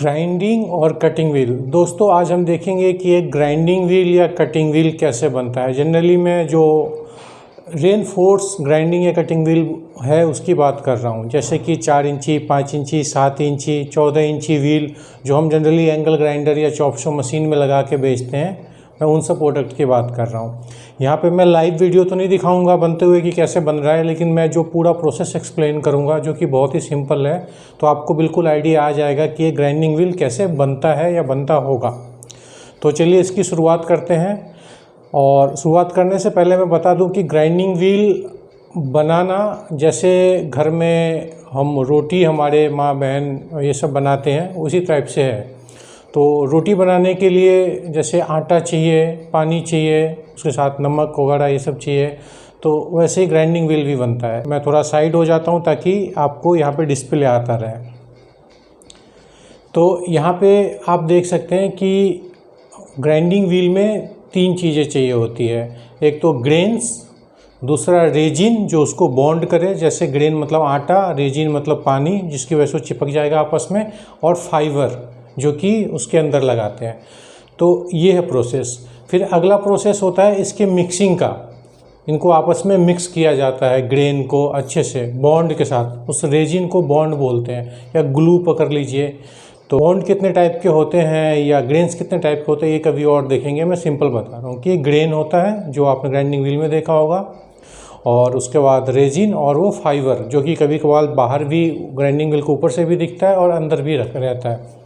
Grinding और cutting wheel. दोस्तों आज हम देखेंगे कि एक ग्राइंडिंग व्हील या कटिंग व्हील कैसे बनता है। जनरली मैं जो रेनफोर्स ग्राइंडिंग या कटिंग व्हील है उसकी बात कर रहा हूँ, जैसे कि 4 इंची, 5 इंची, 7 इंची, 14 इंची व्हील जो हम जनरली एंगल ग्राइंडर या चॉप शॉप मशीन में लगा के बेचते हैं, मैं उन सब प्रोडक्ट की बात कर रहा हूँ। यहाँ पे मैं लाइव वीडियो तो नहीं दिखाऊंगा बनते हुए कि कैसे बन रहा है, लेकिन मैं जो पूरा प्रोसेस एक्सप्लेन करूँगा जो कि बहुत ही सिंपल है, तो आपको बिल्कुल आइडिया आ जाएगा कि ये ग्राइंडिंग व्हील कैसे बनता है या बनता होगा। तो चलिए इसकी शुरुआत करते हैं। और शुरुआत करने से पहले मैं बता दूं कि ग्राइंडिंग व्हील बनाना जैसे घर में हम रोटी हमारे माँ बहन ये सब बनाते हैं उसी टाइप से है। तो रोटी बनाने के लिए जैसे आटा चाहिए, पानी चाहिए, उसके साथ नमक वगैरह ये सब चाहिए, तो वैसे ही ग्राइंडिंग व्हील भी बनता है। मैं थोड़ा साइड हो जाता हूँ ताकि आपको यहाँ पे डिस्प्ले आता रहे। तो यहाँ पे आप देख सकते हैं कि ग्राइंडिंग व्हील में 3 चीज़ें चाहिए होती है। एक तो ग्रेन्स, दूसरा रेजिन जो उसको बॉन्ड करे, जैसे ग्रेन मतलब आटा, रेजिन मतलब पानी जिसकी वजह से चिपक जाएगा आपस में, और फाइबर जो कि उसके अंदर लगाते हैं। तो ये है प्रोसेस। फिर अगला प्रोसेस होता है इसके मिक्सिंग का। इनको आपस में मिक्स किया जाता है, ग्रेन को अच्छे से बॉन्ड के साथ। उस रेजिन को बॉन्ड बोलते हैं या ग्लू पकड़ लीजिए। तो बॉन्ड कितने टाइप के होते हैं या ग्रेन्स कितने टाइप के होते हैं ये कभी और देखेंगे। मैं सिंपल बता रहा हूँ कि ग्रेन होता है जो आपने ग्राइंडिंग व्हील में देखा होगा, और उसके बाद रेजिन, और वो फाइबर जो कि कभी कभार बाहर भी ग्राइंडिंग व्हील के ऊपर से भी दिखता है और अंदर भी रहता है।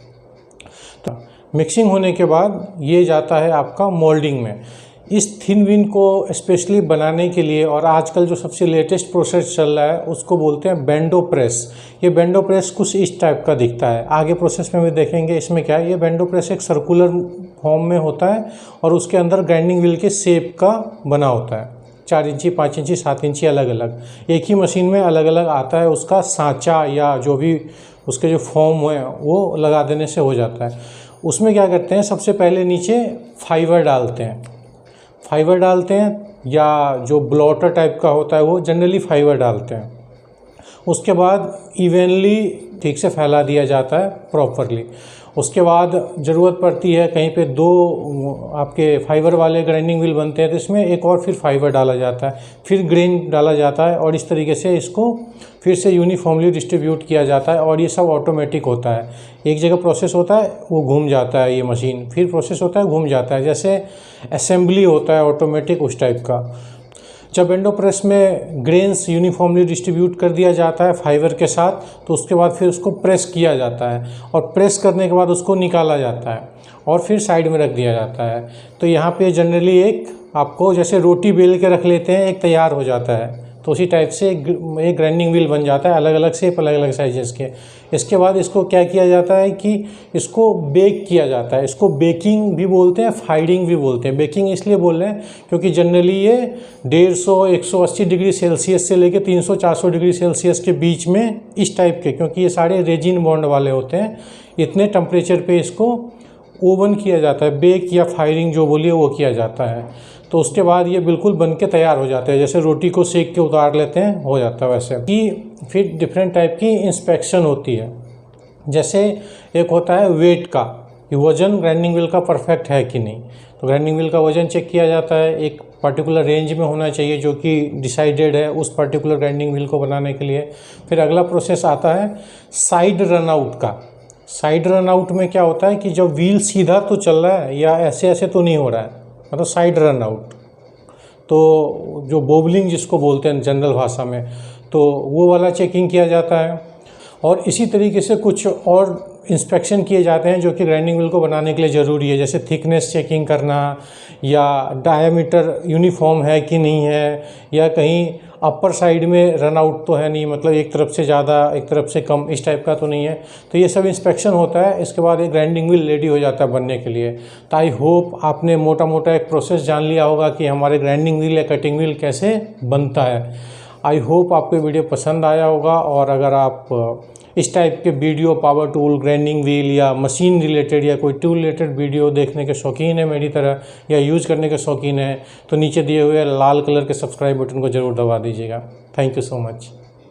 तो मिक्सिंग होने के बाद ये जाता है आपका मोल्डिंग में। इस थिन व्हील को स्पेशली बनाने के लिए, और आजकल जो सबसे लेटेस्ट प्रोसेस चल रहा है उसको बोलते हैं बेंडो प्रेस। ये बेंडो प्रेस कुछ इस टाइप का दिखता है, आगे प्रोसेस में भी देखेंगे। इसमें क्या है, ये बेंडो प्रेस एक सर्कुलर फॉर्म में होता है और उसके अंदर ग्राइंडिंग व्हील के शेप का बना होता है। 4 इंची, 5 इंची, 7 इंची अलग अलग, एक ही मशीन में अलग अलग आता है। उसका सांचा या जो भी उसके जो फॉर्म है वो लगा देने से हो जाता है। उसमें क्या करते हैं, सबसे पहले नीचे फाइबर डालते हैं या जो ब्लॉटर टाइप का होता है वो जनरली फाइबर डालते हैं। उसके बाद इवनली ठीक से फैला दिया जाता है प्रॉपरली। उसके बाद ज़रूरत पड़ती है कहीं पे 2 आपके फाइबर वाले ग्राइंडिंग व्हील बनते हैं, तो इसमें एक और फिर फाइबर डाला जाता है, फिर ग्रेन डाला जाता है, और इस तरीके से इसको फिर से यूनिफॉर्मली डिस्ट्रीब्यूट किया जाता है। और ये सब ऑटोमेटिक होता है। एक जगह प्रोसेस होता है वो घूम जाता है ये मशीन, फिर प्रोसेस होता है घूम जाता है, जैसे असेंबली होता है ऑटोमेटिक उस टाइप का। जब बेंडो प्रेस में ग्रेन्स यूनिफॉर्मली डिस्ट्रीब्यूट कर दिया जाता है फाइबर के साथ, तो उसके बाद फिर उसको प्रेस किया जाता है, और प्रेस करने के बाद उसको निकाला जाता है और फिर साइड में रख दिया जाता है। तो यहाँ पे जनरली एक आपको जैसे रोटी बेल के रख लेते हैं, एक तैयार हो जाता है, तो उसी टाइप से एक ग्राइंडिंग व्हील बन जाता है, अलग अलग शेप, अलग अलग साइजेस के। इसके बाद इसको क्या किया जाता है कि इसको बेक किया जाता है। इसको बेकिंग भी बोलते हैं, फाइडिंग भी बोलते हैं। बेकिंग इसलिए बोल रहे हैं क्योंकि जनरली ये 150 180 डिग्री सेल्सियस से लेकर 300 400 डिग्री सेल्सियस के बीच में इस टाइप के, क्योंकि ये सारे रेजिन बॉन्ड वाले होते हैं, इतने टेम्परेचर पे इसको ओवन किया जाता है। बेक या फायरिंग जो बोलिए वो किया जाता है। तो उसके बाद ये बिल्कुल बन के तैयार हो जाते हैं, जैसे रोटी को सेक के उतार लेते हैं हो जाता है वैसे। कि फिर डिफरेंट टाइप की इंस्पेक्शन होती है, जैसे एक होता है वेट का, कि वज़न ग्राइंडिंग व्हील का परफेक्ट है कि नहीं। तो ग्राइंडिंग व्हील का वज़न चेक किया जाता है, एक पर्टिकुलर रेंज में होना चाहिए जो कि डिसाइडेड है उस पर्टिकुलर ग्राइंडिंग व्हील को बनाने के लिए। फिर अगला प्रोसेस आता है साइड रन आउट का। साइड रन आउट में क्या होता है कि जब व्हील सीधा तो चल रहा है या ऐसे ऐसे तो नहीं हो रहा है, मतलब साइड रन आउट, तो जो बोबलिंग जिसको बोलते हैं जनरल भाषा में, तो वो वाला चेकिंग किया जाता है। और इसी तरीके से कुछ और इंस्पेक्शन किए जाते हैं जो कि ग्राइंडिंग व्हील को बनाने के लिए ज़रूरी है, जैसे थिकनेस चेकिंग करना, या डायामीटर यूनिफॉर्म है कि नहीं है, या कहीं अपर साइड में रन आउट तो है नहीं, मतलब एक तरफ से ज़्यादा एक तरफ से कम इस टाइप का तो नहीं है। तो ये सब इंस्पेक्शन होता है। इसके बाद एक ग्राइंडिंग व्हील रेडी हो जाता है बनने के लिए। तो आई होप आपने मोटा मोटा एक प्रोसेस जान लिया होगा कि हमारे ग्राइंडिंग व्हील या कटिंग व्हील कैसे बनता है। आई होप आपको वीडियो पसंद आया होगा, और अगर आप इस टाइप के video power tool, grinding wheel या मशीन रिलेटेड या कोई टूल रिलेटेड वीडियो देखने के शौकीन है मेरी तरह, या यूज़ करने के शौकीन है, तो नीचे दिए हुए लाल कलर के सब्सक्राइब बटन को ज़रूर दबा दीजिएगा। Thank you so much.